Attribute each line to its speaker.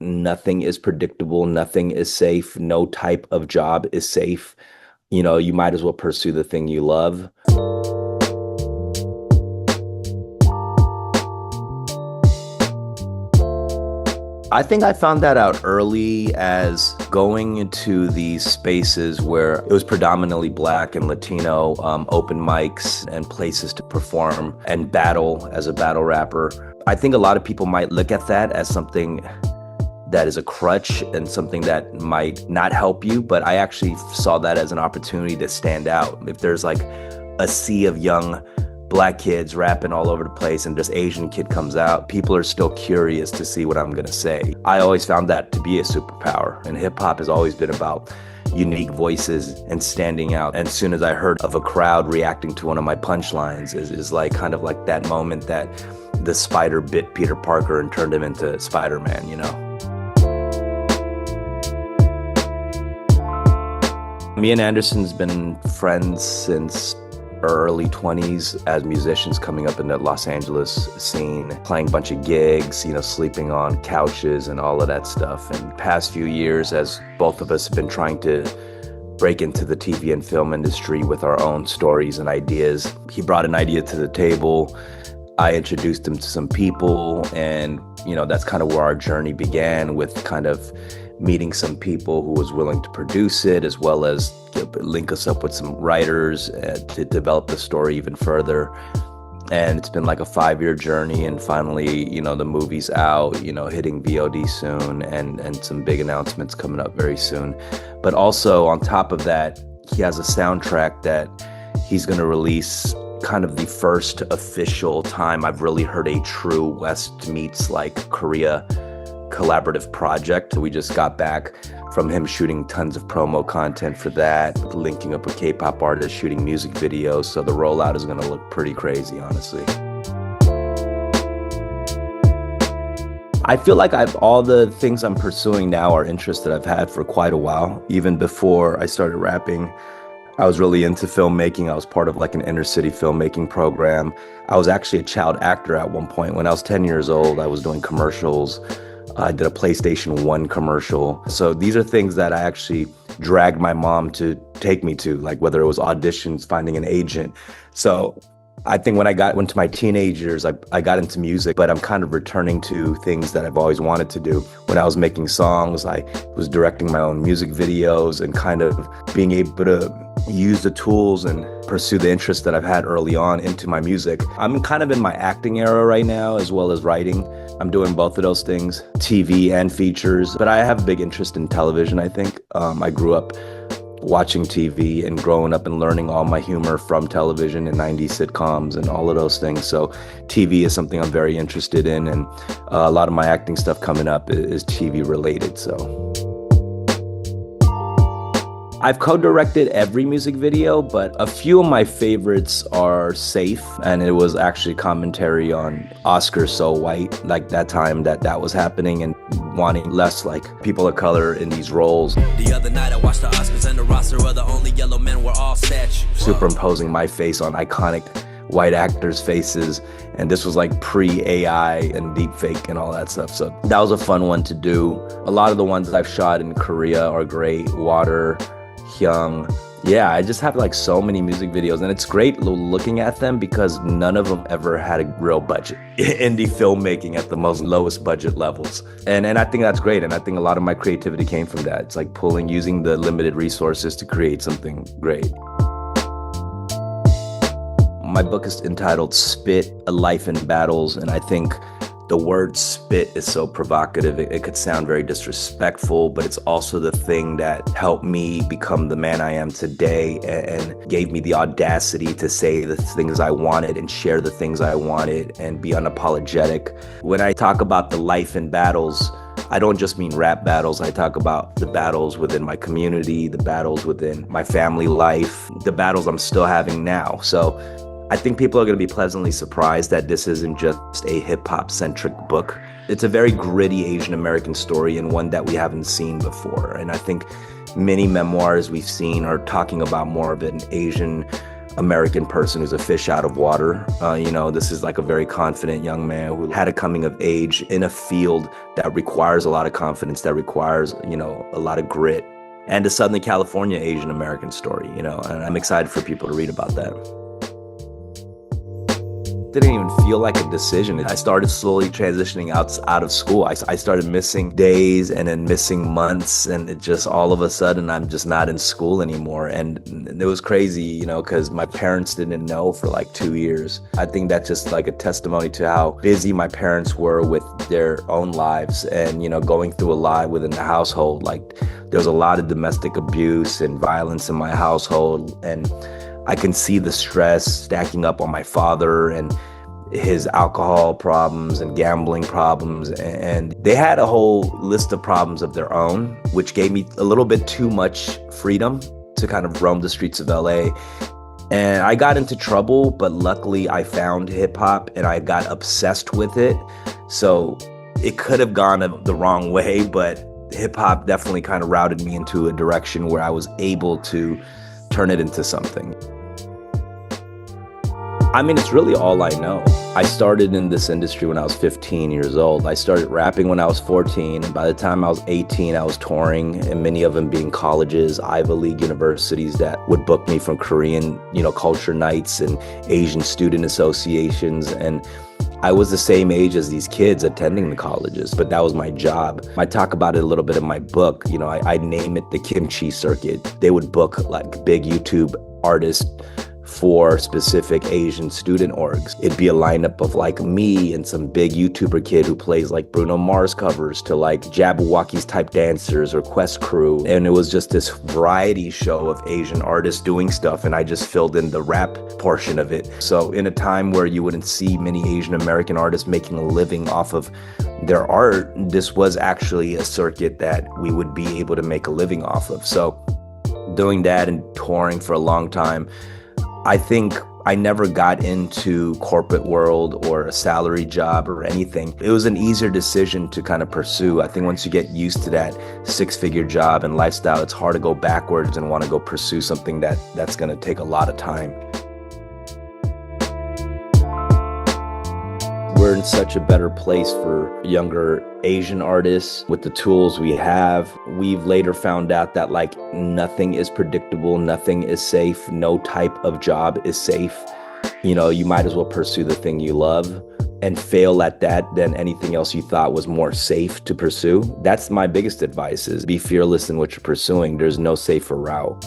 Speaker 1: nothing is predictable, nothing is safe, no type of job is safe. You might as well pursue the thing you love. I think I found that out early as going into these spaces where it was predominantly Black and Latino, open mics and places to perform and battle as a battle rapper. I think a lot of people might look at that as something that is a crutch and something that might not help you, but I actually saw that as an opportunity to stand out. If there's like a sea of young Black kids rapping all over the place and this Asian kid comes out, people are still curious to see what I'm gonna say. I always found that to be a superpower, and hip hop has always been about unique voices and standing out. And as soon as I heard of a crowd reacting to one of my punchlines is like kind of like that moment that the spider bit Peter Parker and turned him into Spider-Man, Me and Anderson's been friends since our early 20s as musicians coming up in the Los Angeles scene, playing a bunch of gigs, sleeping on couches and all of that stuff. And past few years, as both of us have been trying to break into the TV and film industry with our own stories and ideas, he brought an idea to the table. I introduced him to some people, and that's kind of where our journey began, with kind of meeting some people who was willing to produce it, as well as link us up with some writers to develop the story even further. And it's been like a 5-year journey, and finally, the movie's out, hitting VOD soon, and some big announcements coming up very soon. But also on top of that, he has a soundtrack that he's going to release, kind of the first official time I've really heard a true West meets like Korea collaborative project. We just got back from him shooting tons of promo content for that, linking up with K-pop artists, shooting music videos. So the rollout is going to look pretty crazy, honestly. I feel like all the things I'm pursuing now are interests that I've had for quite a while. Even before I started rapping, I was really into filmmaking. I was part of like an inner city filmmaking program. I was actually a child actor at one point. When I was 10 years old, I was doing commercials. I did a PlayStation 1 commercial. So these are things that I actually dragged my mom to take me to, like whether it was auditions, finding an agent. So I think when I got into my teenage years, I got into music, but I'm kind of returning to things that I've always wanted to do. When I was making songs, I was directing my own music videos and kind of being able to use the tools and pursue the interests that I've had early on into my music. I'm kind of in my acting era right now, as well as writing. I'm doing both of those things, TV and features, but I have a big interest in television, I think. I grew up watching TV and growing up and learning all my humor from television and 90s sitcoms and all of those things. So TV is something I'm very interested in, and a lot of my acting stuff coming up is TV related. So I've co-directed every music video, but a few of my favorites are Safe, and it was actually commentary on Oscar So White, like that time that was happening, and wanting less like people of color in these roles.
Speaker 2: The other night I watched the Oscars and the roster of the only yellow men were all statues.
Speaker 1: Superimposing my face on iconic white actors' faces, and this was like pre-AI and deepfake and all that stuff. So that was a fun one to do. A lot of the ones I've shot in Korea are great. Water, Hyung. Yeah, I just have like so many music videos, and it's great looking at them because none of them ever had a real budget. Indie filmmaking at the most lowest budget levels. And I think that's great, and I think a lot of my creativity came from that. It's like using the limited resources to create something great. My book is entitled Spit, A Life in Battles, and I think the word spit is so provocative. It could sound very disrespectful, but it's also the thing that helped me become the man I am today and gave me the audacity to say the things I wanted and share the things I wanted and be unapologetic. When I talk about the life in battles, I don't just mean rap battles. I talk about the battles within my community, the battles within my family life, the battles I'm still having now. So I think people are going to be pleasantly surprised that this isn't just a hip-hop centric book. It's a very gritty Asian American story, and one that we haven't seen before. And I think many memoirs we've seen are talking about more of an Asian American person who's a fish out of water. This is like a very confident young man who had a coming of age in a field that requires a lot of confidence, that requires, a lot of grit. And a Southern California Asian American story, and I'm excited for people to read about that. Didn't even feel like a decision. I started slowly transitioning out of school. I started missing days and then missing months, and it just all of a sudden I'm just not in school anymore. And it was crazy, because my parents didn't know for like 2 years. I think that's just like a testimony to how busy my parents were with their own lives and, going through a lot within the household. Like there was a lot of domestic abuse and violence in my household, and I can see the stress stacking up on my father and his alcohol problems and gambling problems. And they had a whole list of problems of their own, which gave me a little bit too much freedom to kind of roam the streets of LA. And I got into trouble, but luckily I found hip hop and I got obsessed with it. So it could have gone the wrong way, but hip hop definitely kind of routed me into a direction where I was able to turn it into something. I mean, it's really all I know. I started in this industry when I was 15 years old. I started rapping when I was 14. And by the time I was 18, I was touring, and many of them being colleges, Ivy League universities that would book me from Korean, culture nights and Asian student associations. And I was the same age as these kids attending the colleges, but that was my job. I talk about it a little bit in my book. I name it the kimchi circuit. They would book like big YouTube artists for specific Asian student orgs. It'd be a lineup of like me and some big YouTuber kid who plays like Bruno Mars covers to like Jabberwockies type dancers or Quest Crew. And it was just this variety show of Asian artists doing stuff, and I just filled in the rap portion of it. So in a time where you wouldn't see many Asian American artists making a living off of their art, this was actually a circuit that we would be able to make a living off of. So doing that and touring for a long time, I think I never got into corporate world or a salary job or anything. It was an easier decision to kind of pursue. I think once you get used to that six-figure job and lifestyle, it's hard to go backwards and want to go pursue something that's going to take a lot of time. We're in such a better place for younger Asian artists with the tools we have. We've later found out that like nothing is predictable, nothing is safe, no type of job is safe. You might as well pursue the thing you love and fail at that than anything else you thought was more safe to pursue. That's my biggest advice, is be fearless in what you're pursuing. There's no safer route.